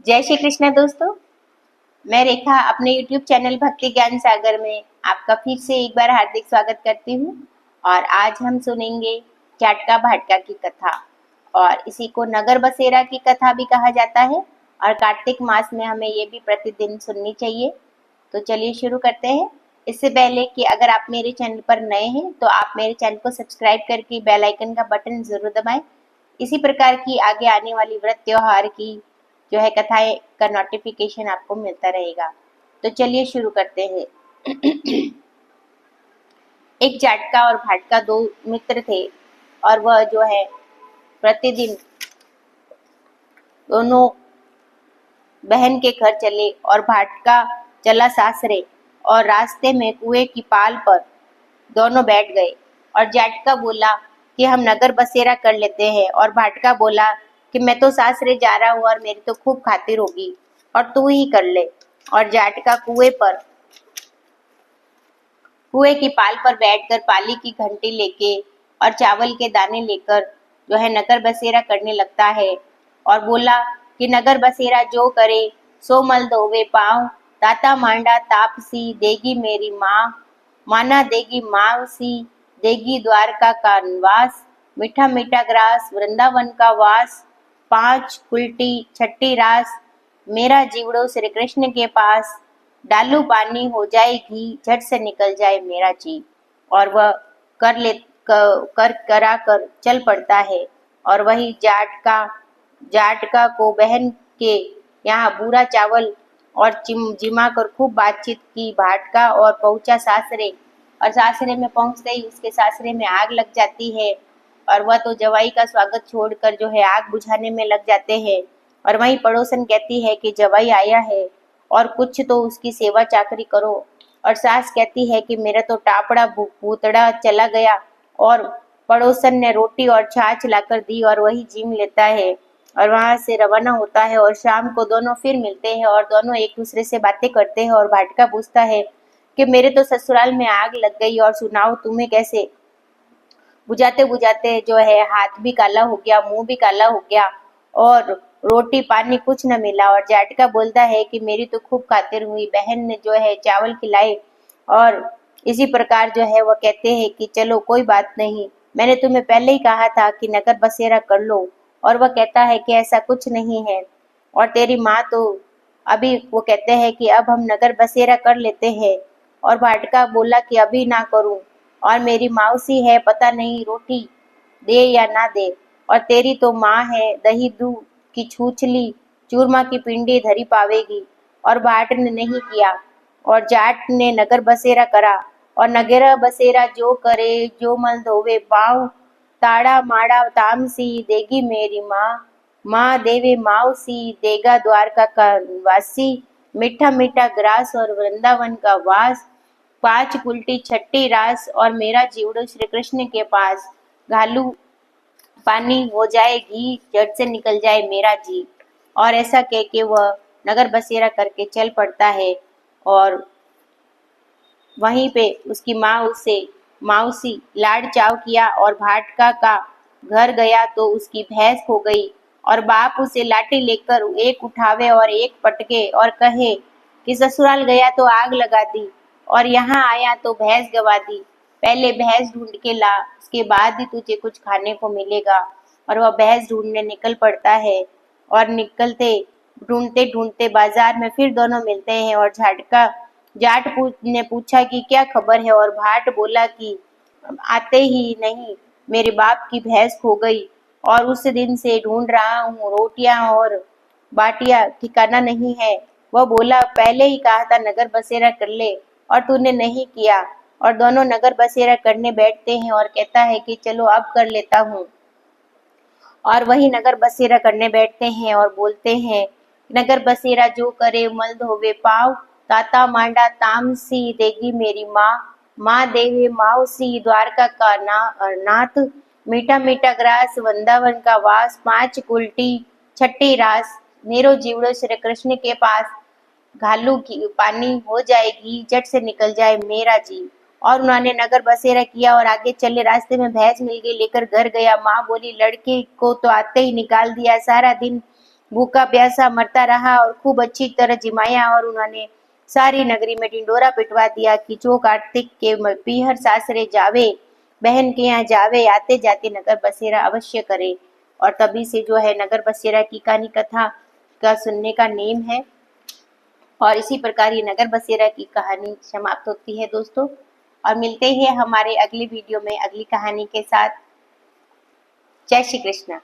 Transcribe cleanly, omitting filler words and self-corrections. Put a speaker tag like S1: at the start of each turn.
S1: जय श्री कृष्ण दोस्तों। मैं रेखा अपने YouTube चैनल भक्ति ज्ञान सागर में आपका फिर से एक बार हार्दिक स्वागत करती हूँ। और आज हम सुनेंगे जाटका भाटका की कथा, और इसी को नगर बसेरा की कथा भी कहा जाता है। और कार्तिक मास में हमें ये भी प्रतिदिन सुननी चाहिए। तो चलिए शुरू करते हैं। इससे पहले कि अगर आप मेरे चैनल पर नए हैं तो आप मेरे चैनल को सब्सक्राइब करके बेल आइकन का बटन जरूर दबाएं। इसी प्रकार की आगे आने वाली व्रत त्योहार की जो है कथाएं का नोटिफिकेशन आपको मिलता रहेगा। तो चलिए शुरू करते हैं। एक जाटका और भाटका दो मित्र थे, और वह जो है प्रतिदिन दोनों बहन के घर चले और भाटका चला सासरे, और रास्ते में कुएं की पाल पर दोनों बैठ गए। और जाटका बोला कि हम नगर बसेरा कर लेते हैं, और भाटका बोला कि मैं तो सासरे जा रहा हूँ और मेरी तो खूब खातिर होगी और तू ही कर ले। और जाटका कुएं की पाल पर बैठकर पाली की घंटी लेके और चावल के दाने लेकर जो है नगर बसेरा करने लगता है, और बोला कि नगर बसेरा जो करे सो मल धोवे पाँव, ताता मांडा तापसी देगी मेरी माँ, माना देगी मावसी देगी द्वारका का निवास, मीठा मीठा ग्रास वृंदावन का वास, 5 उल्टी 6 रास मेरा जीवड़ो श्री कृष्ण के पास, डालू पानी हो जाए घी झट से निकल जाए मेरा जी। और वह करा कर चल पड़ता है। और वही जाटका को बहन के यहाँ बुरा चावल और जिमा कर खूब बातचीत की भाटका, और पहुंचा सासरे। और सासरे में पहुंचते ही उसके सासरे में आग लग जाती है, और वह तो जवाई का स्वागत छोड़कर जो है आग बुझाने में लग जाते हैं। और वहीं पड़ोसन कहती है कि जवाई आया है और कुछ तो उसकी सेवा चाकरी करो। और सास कहती है कि मेरा तो टापड़ा भूतड़ा चला गया। और पड़ोसन ने रोटी और छाछ लाकर दी और वही जीम लेता है और वहां से रवाना होता है। और शाम को दोनों फिर मिलते हैं और दोनों एक दूसरे से बातें करते हैं। और भाटका पूछता है कि मेरे तो ससुराल में आग लग गई, और सुनाओ तुम्हें कैसे? बुझाते बुझाते जो है हाथ भी काला हो गया, मुंह भी काला हो गया, और रोटी पानी कुछ न मिला। और जाटका बोलता है कि मेरी तो खूब खातिर हुई, बहन ने जो है चावल खिलाए। और इसी प्रकार जो है वह कहते हैं कि चलो कोई बात नहीं, मैंने तुम्हें पहले ही कहा था कि नगर बसेरा कर लो। और वह कहता है कि ऐसा कुछ नहीं है, और तेरी माँ तो अभी वो कहते हैं कि अब हम नगर बसेरा कर लेते हैं। और भाटका बोला कि अभी ना करूं, और मेरी मौसी है, पता नहीं रोटी दे या ना दे, और तेरी तो माँ है, दही दूध की छूछली चूरमा की पिंडी धरी पावेगी। और भाट ने नहीं किया, और जाट ने नगर बसेरा करा। और नगर बसेरा जो करे जो मल धोवे पाँव, ताड़ा माड़ा तामसी देगी मेरी माँ, माँ देवे मावसी देगा द्वारका का वासी, मीठा मीठा ग्रास और वृंदावन का वास, 5 उल्टी 6 रास और मेरा जीवड़ो श्री कृष्ण के पास, घालू पानी हो जाए घी झट से निकल जाए मेरा जी। और ऐसा कह के वह नगर बसेरा करके चल पड़ता है। और वहीं पे उसकी माँ उससे मौसी लाड़ चाव किया, और भाटका का घर गया तो उसकी भैंस खो गई। और बाप उसे लाठी लेकर एक उठावे और एक पटके और कहे कि ससुराल गया तो आग लगा दी, और यहाँ आया तो भैंस गवा दी। पहले भैंस ढूंढ के ला, उसके बाद ही तुझे कुछ खाने को मिलेगा। और वह भैंस ढूंढने निकल पड़ता है, और निकलते ढूंढते ढूंढते बाजार में फिर दोनों मिलते हैं। और ने पूछा कि क्या खबर है, और भाट बोला कि आते ही नहीं मेरे बाप की भैंस खो गई, और उस दिन से ढूंढ रहा हूँ, रोटियां और बाटियां ठिकाना नहीं है। वह बोला पहले ही कहा था नगर बसेरा कर ले, और तूने नहीं किया। और दोनों नगर बसेरा करने बैठते हैं, और कहता है कि चलो अब कर लेता हूँ। और वही नगर बसेरा करने बैठते हैं और बोलते हैं नगर बसेरा जो करे मल धोवे पाँव, ताता मांडा तामसी देगी मेरी माँ, माँ देवे मावसी द्वारका का नाथ, मीठा मीठा ग्रास वृंदावन का वास, 5 उल्टी 6 रास मेरो जीवड़ो श्री कृष्ण के पास, घालू की पानी हो जाएगी झट से निकल जाए मेरा जी। और उन्होंने नगर बसेरा किया और आगे चले। रास्ते में भैंस मिल गई, लेकर घर गया। माँ बोली लड़के को तो आते ही निकाल दिया, सारा दिन भूखा प्यासा मरता रहा और खूब अच्छी तरह जिमाया और उन्होंने सारी नगरी में ढिंडोरा पिटवा दिया कि जो कार्तिक के पीहर सासरे जावे, बहन के यहाँ जावे, आते जाते नगर बसेरा अवश्य करे। और तभी से जो है नगर बसेरा की कहानी कथा का सुनने का नेम है। और इसी प्रकार ये नगर बसेरा की कहानी समाप्त होती है दोस्तों। और मिलते हैं हमारे अगली वीडियो में अगली कहानी के साथ। जय श्री कृष्ण।